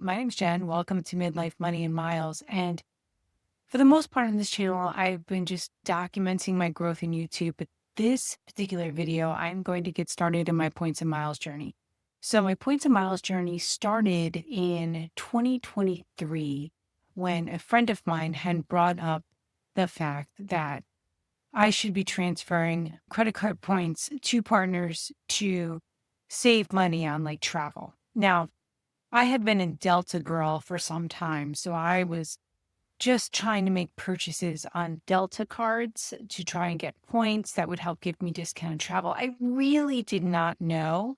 My name's Jen. Welcome to Midlife Money and Miles. And for the most part on this channel, I've been just documenting my growth in YouTube. But this particular video, I'm going to get started in my points and miles journey. So my points and miles journey started in 2023 when a friend of mine had brought up the fact that I should be transferring credit card points to partners to save money on like travel. Now, I had been a Delta girl for some time, so I was just trying to make purchases on Delta cards to try and get points that would help give me discounted travel. I really did not know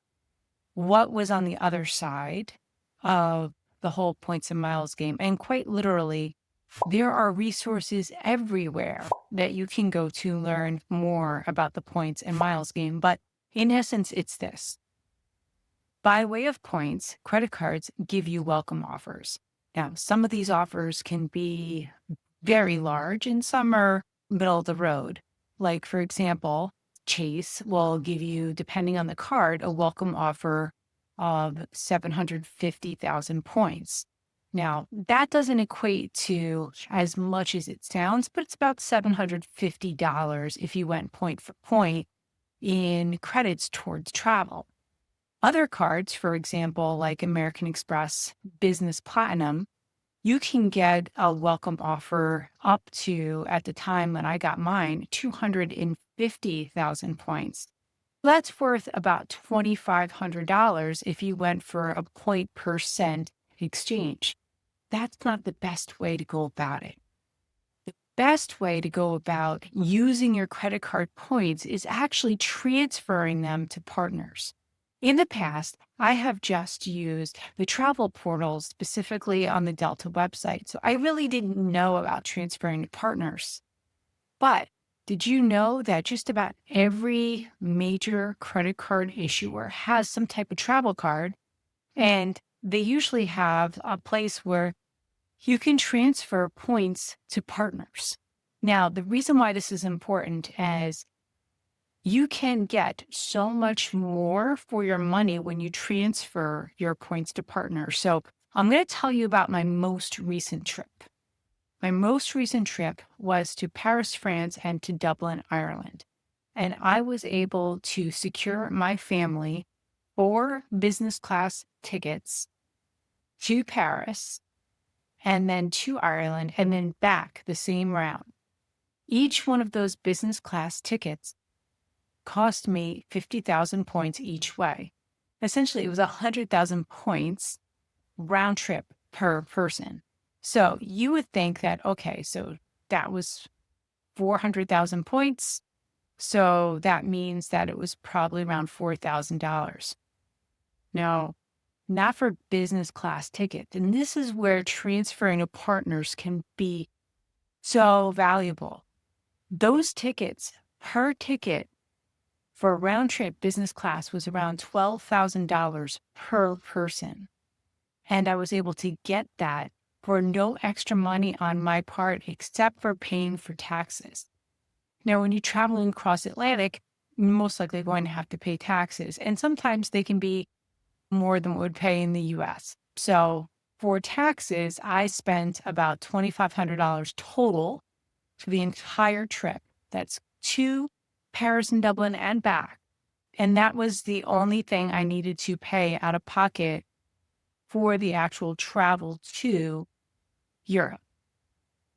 what was on the other side of the whole points and miles game. And quite literally, there are resources everywhere that you can go to learn more about the points and miles game. But in essence, it's this. By way of points, credit cards give you welcome offers. Now, some of these offers can be very large and some are middle of the road. Like, for example, Chase will give you, depending on the card, a welcome offer of 750,000 points. Now, that doesn't equate to as much as it sounds, but it's about $750 if you went point for point in credits towards travel. Other cards, for example, like American Express Business Platinum, you can get a welcome offer up to, at the time when I got mine, 250,000 points. That's worth about $2,500 if you went for a 0.% exchange. That's not the best way to go about it. The best way to go about using your credit card points is actually transferring them to partners. In the past, I have just used the travel portals specifically on the Delta website. So I really didn't know about transferring to partners. But did you know that just about every major credit card issuer has some type of travel card? And they usually have a place where you can transfer points to partners. Now, the reason why this is important is you can get so much more for your money when you transfer your points to partners. So I'm going to tell you about my most recent trip. My most recent trip was to Paris, France, and to Dublin, Ireland. And I was able to secure my family 4 business class tickets to Paris and then to Ireland and then back the same route. Each one of those business class tickets cost me 50,000 points each way. Essentially, it was 100,000 points round trip per person. So you would think that, okay, so that was 400,000 points. So that means that it was probably around $4,000. No, not for business class ticket. And this is where transferring to partners can be so valuable. Those tickets per ticket for a round trip business class was around $12,000 per person. And I was able to get that for no extra money on my part, except for paying for taxes. Now, when you're traveling across Atlantic, you're most likely going to have to pay taxes. And sometimes they can be more than what would pay in the US. So for taxes, I spent about $2,500 total for the entire trip. That's to Paris and Dublin and back. And that was the only thing I needed to pay out of pocket for the actual travel to Europe.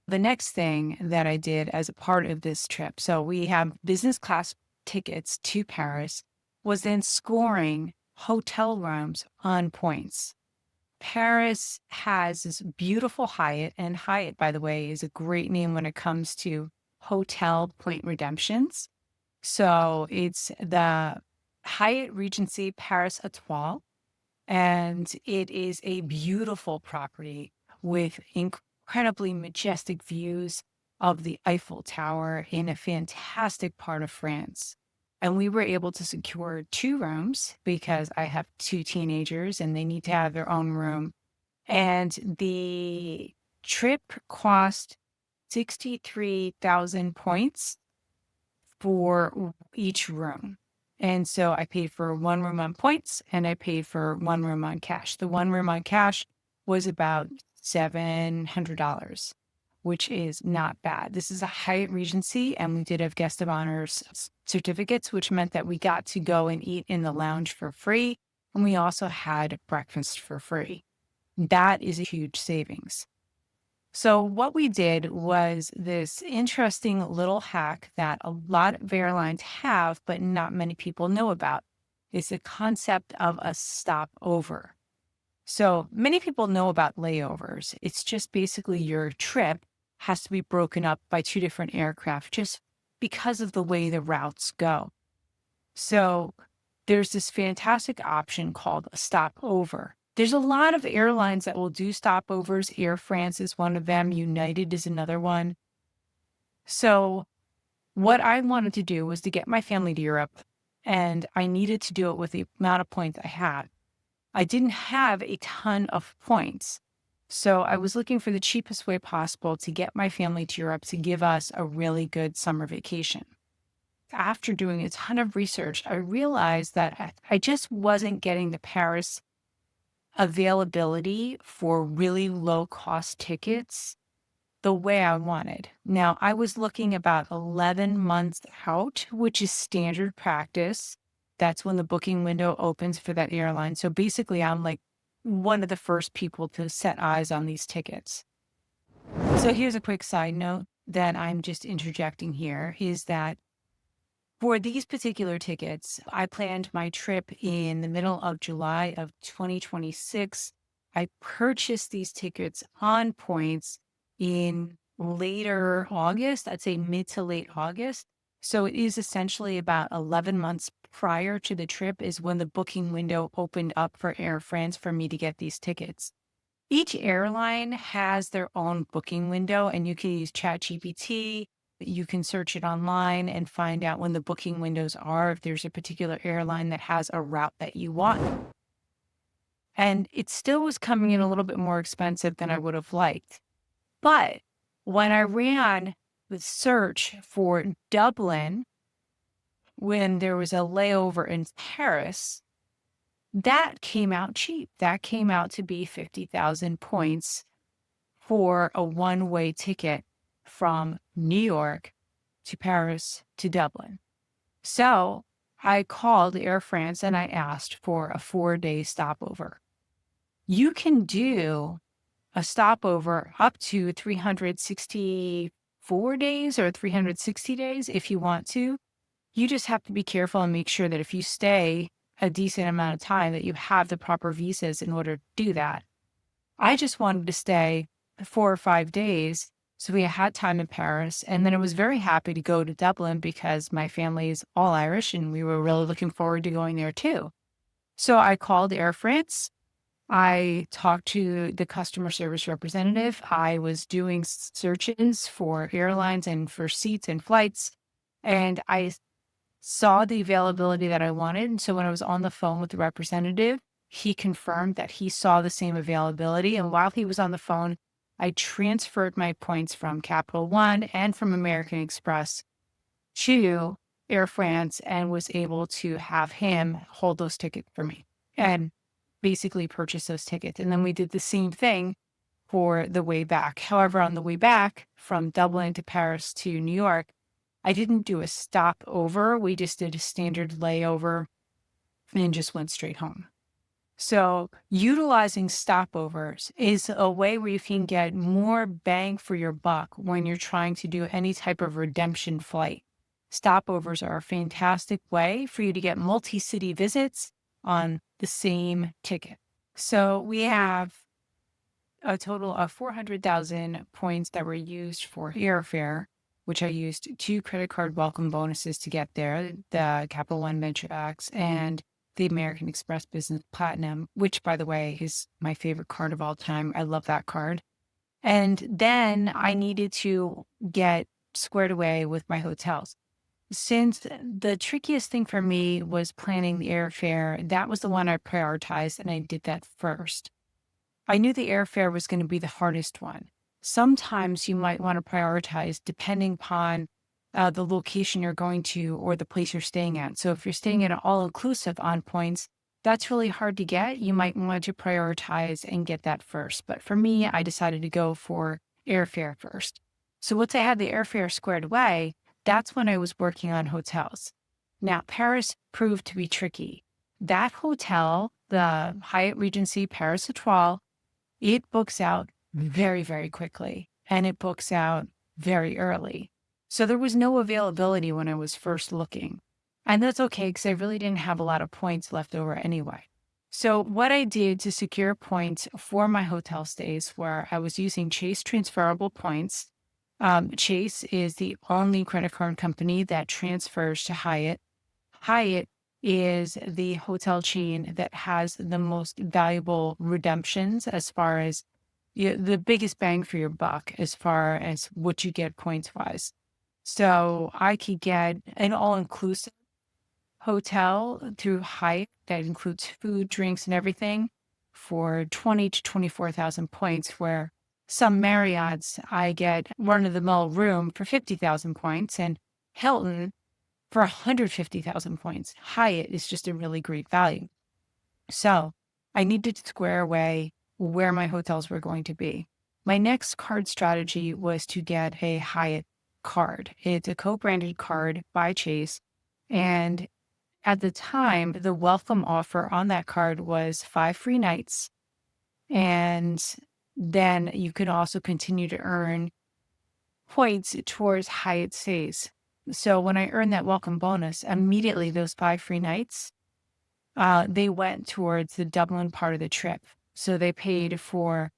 The next thing that I did as a part of this trip, so we have business class tickets to Paris, was then scoring hotel rooms on points. Paris has this beautiful Hyatt, and Hyatt, by the way, is a great name when it comes to hotel point redemptions. So it's the Hyatt Regency Paris Étoile, and it is a beautiful property with incredibly majestic views of the Eiffel Tower in a fantastic part of France. And we were able to secure 2 rooms because I have 2 teenagers and they need to have their own room. And the trip cost 63,000 points for each room. And so I paid for 1 room on points and I paid for 1 room on cash. The 1 room on cash was about $700, which is not bad. This is a Hyatt Regency, and we did have guest of honors certificates, which meant that we got to go and eat in the lounge for free. And we also had breakfast for free. That is a huge savings. So what we did was this interesting little hack that a lot of airlines have, but not many people know about. It's the concept of a stopover. So many people know about layovers. It's just basically your trip has to be broken up by two different aircraft just because of the way the routes go. So there's this fantastic option called a stopover. There's a lot of airlines that will do stopovers. Air France is one of them. United is another one. So what I wanted to do was to get my family to Europe, and I needed to do it with the amount of points I had. I didn't have a ton of points. So I was looking for the cheapest way possible to get my family to Europe to give us a really good summer vacation. After doing a ton of research, I realized that I just wasn't getting the Paris availability for really low cost tickets the way I wanted. Now, I was looking about 11 months out, which is standard practice. That's when the booking window opens for that airline. So basically, I'm like one of the first people to set eyes on these tickets. So here's a quick side note that I'm just interjecting here is that for these particular tickets, I planned my trip in the middle of July of 2026. I purchased these tickets on points in later August, I'd say mid to late August. So it is essentially about 11 months prior to the trip is when the booking window opened up for Air France for me to get these tickets. Each airline has their own booking window, and you can use ChatGPT. You can search it online and find out when the booking windows are, if there's a particular airline that has a route that you want. And it still was coming in a little bit more expensive than I would have liked. But when I ran the search for Dublin, when there was a layover in Paris, that came out cheap. That came out to be 50,000 points for a one-way ticket from New York to Paris to Dublin. So I called Air France and I asked for a 4-day stopover. You can do a stopover up to 364 days or 360 days if you want to. You just have to be careful and make sure that if you stay a decent amount of time that you have the proper visas in order to do that. I just wanted to stay 4 or 5 days. So we had time in Paris, and then I was very happy to go to Dublin because my family is all Irish and we were really looking forward to going there too. So I called Air France. I talked to the customer service representative. I was doing searches for airlines and for seats and flights, and I saw the availability that I wanted. And so when I was on the phone with the representative, he confirmed that he saw the same availability. And while he was on the phone, I transferred my points from Capital One and from American Express to Air France and was able to have him hold those tickets for me and basically purchase those tickets. And then we did the same thing for the way back. However, on the way back from Dublin to Paris to New York, I didn't do a stopover. We just did a standard layover and just went straight home. So utilizing stopovers is a way where you can get more bang for your buck when you're trying to do any type of redemption flight. Stopovers are a fantastic way for you to get multi-city visits on the same ticket. So we have a total of 400,000 points that were used for airfare, which I used 2 credit card welcome bonuses to get there, the Capital One Venture Backs and the American Express Business Platinum, which, by the way, is my favorite card of all time. I love that card. And then I needed to get squared away with my hotels. Since the trickiest thing for me was planning the airfare, that was the one I prioritized, and I did that first. I knew the airfare was going to be the hardest one. Sometimes you might want to prioritize depending upon the location you're going to or the place you're staying at. So if you're staying at an all-inclusive on points, that's really hard to get. You might want to prioritize and get that first. But for me, I decided to go for airfare first. So once I had the airfare squared away, that's when I was working on hotels. Now, Paris proved to be tricky. That hotel, the Hyatt Regency Paris Etoile, it books out very, very quickly and it books out very early. So there was no availability when I was first looking. And that's okay because I really didn't have a lot of points left over anyway. So what I did to secure points for my hotel stays where I was using Chase transferable points. Chase is the only credit card company that transfers to Hyatt. Hyatt is the hotel chain that has the most valuable redemptions as far as the biggest bang for your buck as far as what you get points wise. So I could get an all inclusive hotel through Hyatt that includes food, drinks, and everything for 20 to 24,000 points, where some Marriott's I get run of the mill room for 50,000 points and Hilton for 150,000 points. Hyatt is just a really great value. So I needed to square away where my hotels were going to be. My next card strategy was to get a Hyatt card. It's a co-branded card by Chase. And at the time, the welcome offer on that card was 5 free nights. And then you could also continue to earn points towards Hyatt stays. So when I earned that welcome bonus, immediately those 5 free nights, they went towards the Dublin part of the trip. So they paid for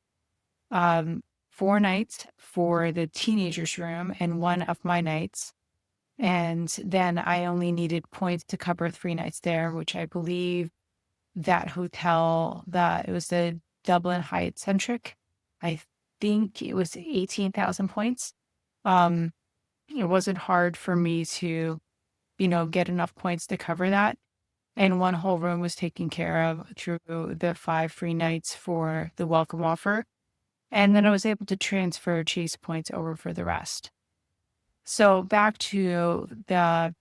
4 nights for the teenagers' room and 1 of my nights. And then I only needed points to cover 3 nights there, which I believe that hotel, it was the Dublin Hyatt Centric. I think it was 18,000 points. It wasn't hard for me to, get enough points to cover that. And 1 whole room was taken care of through the 5 free nights for the welcome offer. And then I was able to transfer Chase points over for the rest. So back to the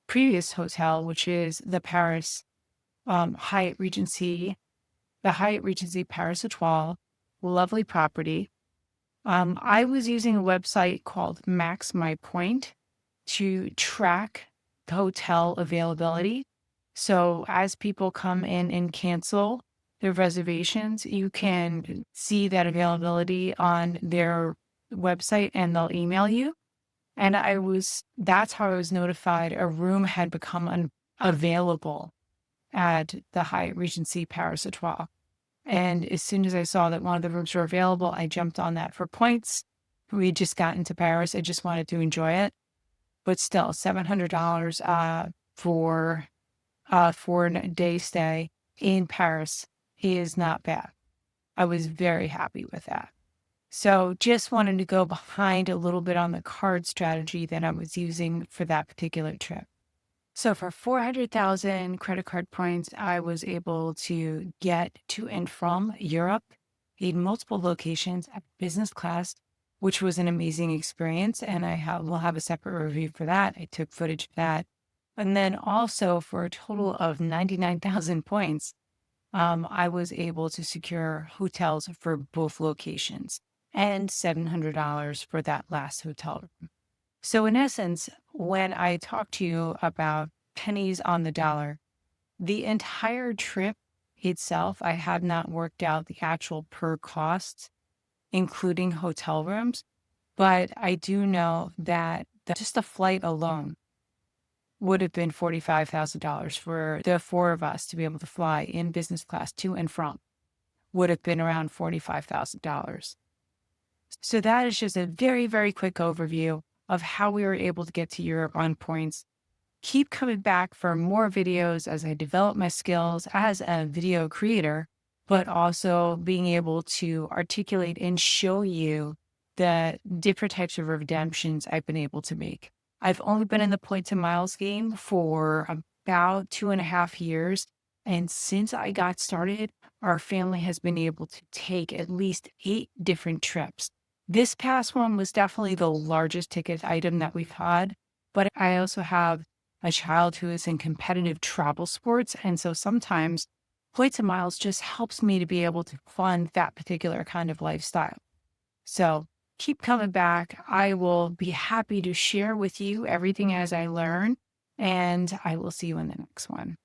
previous hotel, which is the Paris Hyatt Regency, the Hyatt Regency Paris Etoile, lovely property. I was using a website called Max My Point to track the hotel availability. So as people come in and cancel their reservations, you can see that availability on their website and they'll email you. And that's how I was notified a room had become unavailable at the Hyatt Regency Paris Etoile. And as soon as I saw that one of the rooms were available, I jumped on that for points. We had just gotten to Paris. I just wanted to enjoy it. But still, $700 for a 4-day stay in Paris is not bad. I was very happy with that. So just wanted to go behind a little bit on the card strategy that I was using for that particular trip. So for 400,000 credit card points, I was able to get to and from Europe in multiple locations at business class, which was an amazing experience. And will have a separate review for that. I took footage of that. And then also for a total of 99,000 points, I was able to secure hotels for both locations and $700 for that last hotel room. So in essence, when I talk to you about pennies on the dollar, the entire trip itself, I have not worked out the actual per costs, including hotel rooms, but I do know that just the flight alone would have been $45,000 for the 4 of us to be able to fly in business class to and from, would have been around $45,000. So that is just a very, very quick overview of how we were able to get to Europe on points. Keep coming back for more videos as I develop my skills as a video creator, but also being able to articulate and show you the different types of redemptions I've been able to make. I've only been in the points and miles game for about 2.5 years. And since I got started, our family has been able to take at least 8 different trips. This past one was definitely the largest ticket item that we've had, but I also have a child who is in competitive travel sports. And so sometimes points and miles just helps me to be able to fund that particular kind of lifestyle. So keep coming back. I will be happy to share with you everything as I learn, and I will see you in the next one.